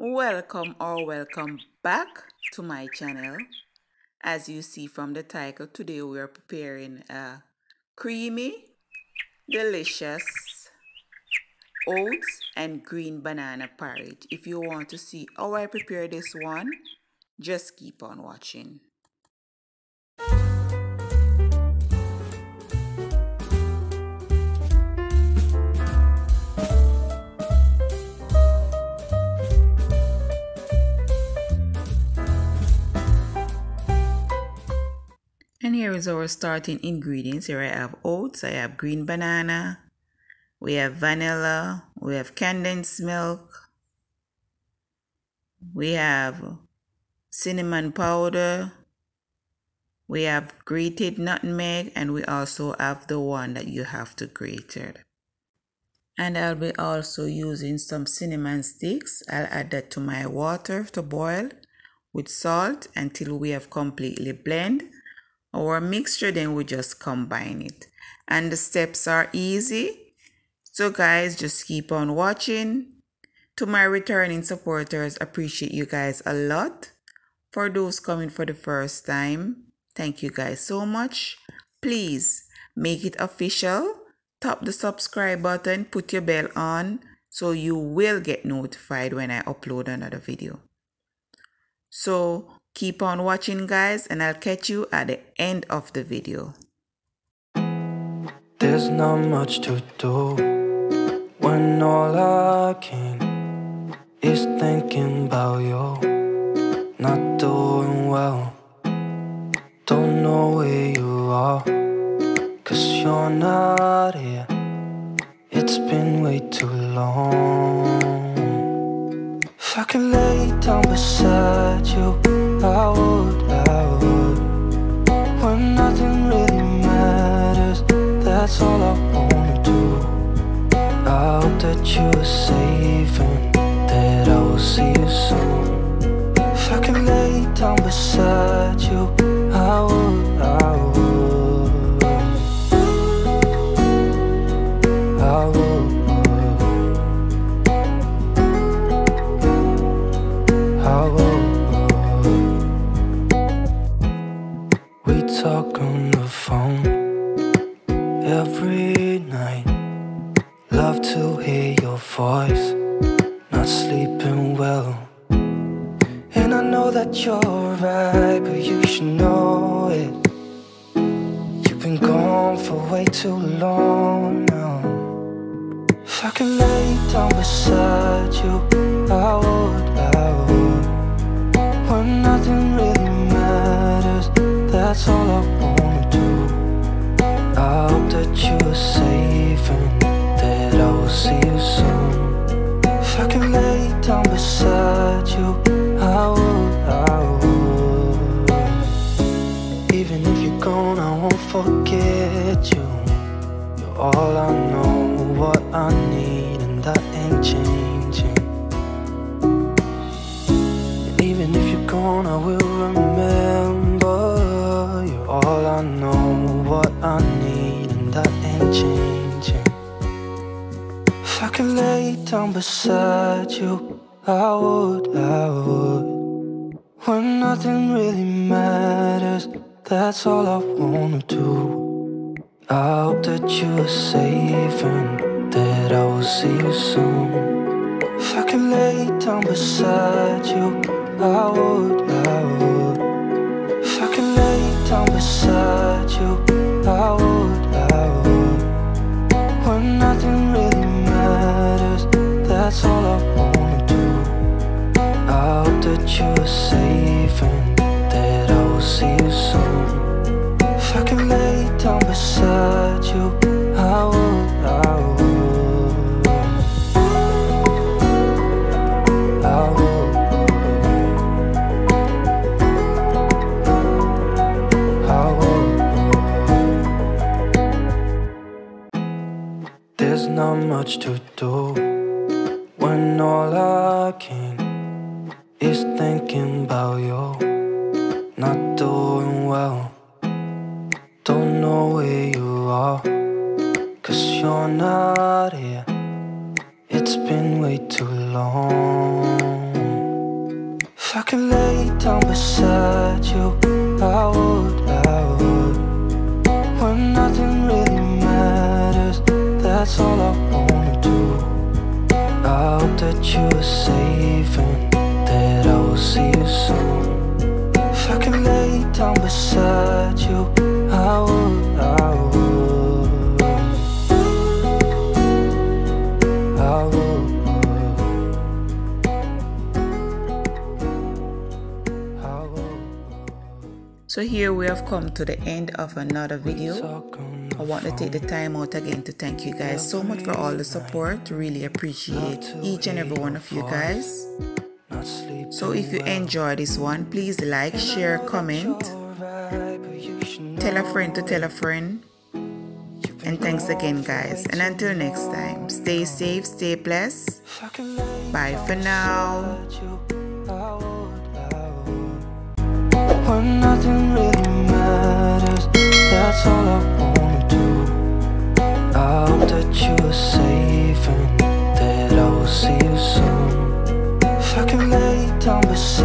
Welcome back to my channel. As you see from the title, today we are preparing a creamy, delicious oats and green banana porridge. If you want to see how I prepare this one, just keep on watching. And here is our starting ingredients. Here I have oats, I have green banana, we have vanilla, we have condensed milk, we have cinnamon powder, we have grated nutmeg, and we also have the one that you have to grate it. And I'll be also using some cinnamon sticks. I'll add that to my water to boil with salt until we have completely blended our mixture. Then we just combine it, and the steps are easy, so guys, just keep on watching. To my returning supporters, appreciate you guys a lot. For those coming for the first time, thank you guys so much. Please make it official, tap the subscribe button, put your bell on so you will get notified when I upload another video. So keep on watching guys, and I'll catch you at the end of the video. There's not much to do when all I can is thinking about you. Not doing well, don't know where you are, 'cause you're not here. It's been way too long. If I could lay down beside you, I would. When nothing really matters, that's all I wanna do. I hope that you are safe and that I will see you soon. If I could lay down beside you, I would. We talk on the phone every night. Love to hear your voice, not sleeping well. And I know that you're right, but you should know it. You've been gone for way too long now. If I could lay down beside you, I would. When nothing really matters, that's all I wanna do. I hope that you are safe and that I will see you soon. If I could lay down beside you, I would. Even if you're gone, I won't forget you. You're all I know, what I need, and that ain't changing. And even if you're gone, I will remember. You're all I know, what I need, and that ain't changing. If I could lay down beside you, I would. When nothing really matters, that's all I wanna do. I hope that you are safe and that I will see you soon. If I could lay down beside you, I would. If I could lay down beside you, I would. When nothing really matters, that's all I wanna do. I hope that you are safe and that I will see you soon. If I could lay down beside you, I would. There's not much to do when all I can is thinking about you. Not doing well, don't know where you are, 'cause you're not here. It's been way too long. If I could lay down beside you, I would. When nothing really matters, that's all I wanna do. I hope that you are safe and that I will see you soon. If I could lay down beside you, I would. So here we have come to the end of another video. I want to take the time out again to thank you guys so much for all the support. Really appreciate each and every one of you guys. So if you enjoy this one, please like, share, comment, tell a friend to tell a friend. And thanks again guys. And until next time, stay safe, stay blessed. Bye for now. When nothing really matters, that's all I wanna do. I hope that you are safe and that I will see you soon. If I can lay down beside